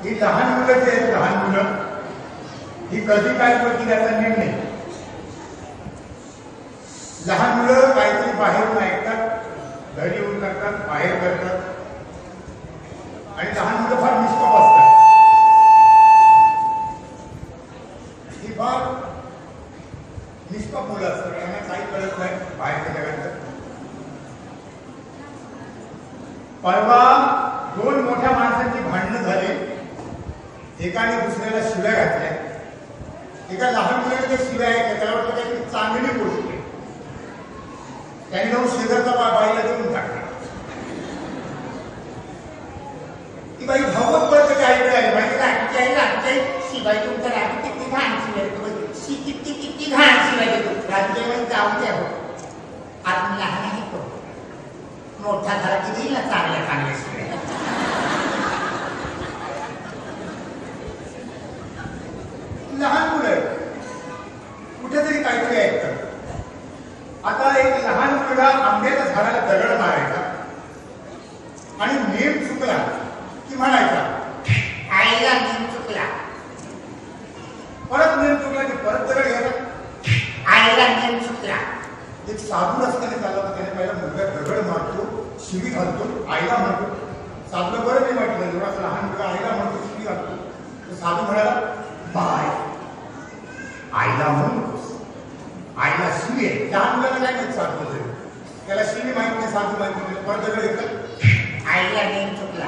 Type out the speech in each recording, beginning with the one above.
ही लहान मुलं जी आहेत, लहान मुलं ही कधी काय करतील याचा निर्णय. लहान मुलं काहीतरी बाहेरून ऐकतात, घरी येऊन करतात, बाहेर करतात आणि लहान मुलं फार निष्पाप असतात. ही फार निष्पाप मुलं असतात, त्यांना काही कळत नाही बाहेरच्या जगात. परवा दोन मोठ्या माणसांची भांडणं झाली. एकाने दुसऱ्याला शिव्या घातल्या. एका लहान मुलाने त्या शिव्या ऐकल्या, त्याला वाटलं काहीतरी चांगली गोष्ट आहे. त्याने जाऊन शेजारचा बाईला देऊन टाकला. ती बाई धावत पडत त्याच्या आईकडे आली. माहिती का, शिवाय तुमच्या रात्री किती घाण शिवाय किती किती घाण शिवाय देतो. रात्री जाऊन द्या हो, आता लहान आहे तो, मोठा झाला की देईल ना चांगल्या चांगल्या शिवाय. लहान मुलं कुठेतरी काहीतरी ऐकतात. आता एक लहान मुलगा आंब्याच्या झाडाला दगड मारायचा आणि नेम चुकला की म्हणायचा आईला नेम चुकला. परत नेम चुकला की परत दगड घ्यायचा, आईला नेम चुकला. एक साधू रस्त्याने चालला होता, त्याने पहिला मुलगा दगड मारतो, शिवी घालतो, आईला म्हणतो. साधूला बरं नाही वाटलं, जेव्हा लहान मुलगा आईला म्हणतो, शिवी घालतो. तर साधू म्हणाला बाय, आईला म्हणून आईला शिवी आहे. लहान मुलाला काय माहिती साधू, त्याला शिवी माहिती नाही, साधू माहिती नाही. परत दगड घेतलं, आईला नेम चुकला.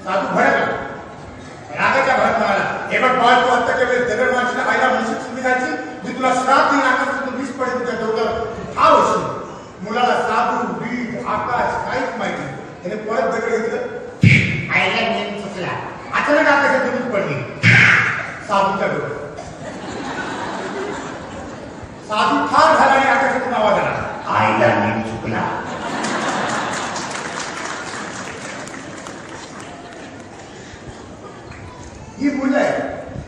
साधू भडकला, रागाच्या भरात म्हणाला हे बघ बाळ, तू आत्ताच्या वेळेस दगड मारशील, आईला म्हणशील शिवी घालशील, मी तुला श्राप देईन, आकाशातून वीज पडेल तुझ्या डोक्यावर, ठाव होशील. मुलाला साधू वीज आकाश काहीच माहिती नाही. त्याने परत दगड घेतलं, आईला नेम चुकला. अचानक आकाशातून वीज पडली साधूच्या डोक्यात. साधू ठार झाला आणि आकाशातून आवाज आला आईला नेम चुकला. ही मुलं आहे,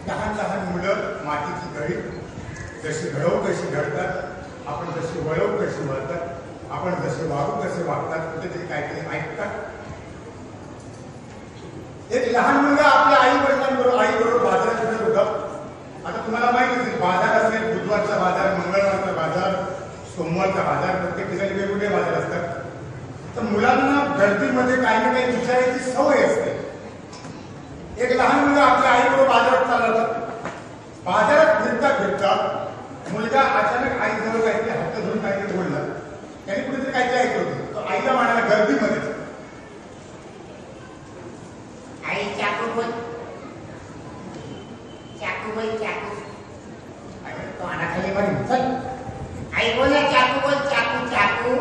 लहान लहान मुलं, मातीची घडी. जशी घडवू तशी घडतात, आपण जशी वळवू तशी वळतात, आपण जसे वागू तसे वागतात, कुठेतरी काहीतरी ऐकतात. एक लहान मुलगा आपल्या आई बरोबर बाजारात फिरत होता. आता तुम्हाला माहिती असेल, बाजार असेल, बुधवारचा बाजार, मंगळवारचा बाजार, सोमवारचा बाजार, प्रत्येक ठिकाणी वेगवेगळे बाजार असतात. तर मुलांना गर्दीमध्ये काही ना काही विचारायची सवय असते. एक लहान मुलगा आपल्या आईबरोबर बाजारात चालला होता. बाजारात फिरता फिरता मुलगा अचानक आईजवळ काहीतरी हात धरून काहीतरी बोलला. त्याने कुठेतरी काहीतरी ऐकलं होतं. तो आईला म्हणाला गर्दीमध्ये, आई चाकू बोल, चाकू बोल, चाकू. तो अनाखाली मारी, चल आई बोला चाकू बोल, चाकू चाकू,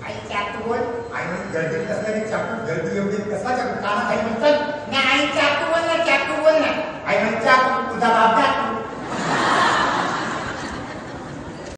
आई चाकू बोल. आई गर्दीत असल्याने चाकू, गर्दी एवढी कसा चाकू, कानाखाली म्हणतात नाही, आई चाकू बोल,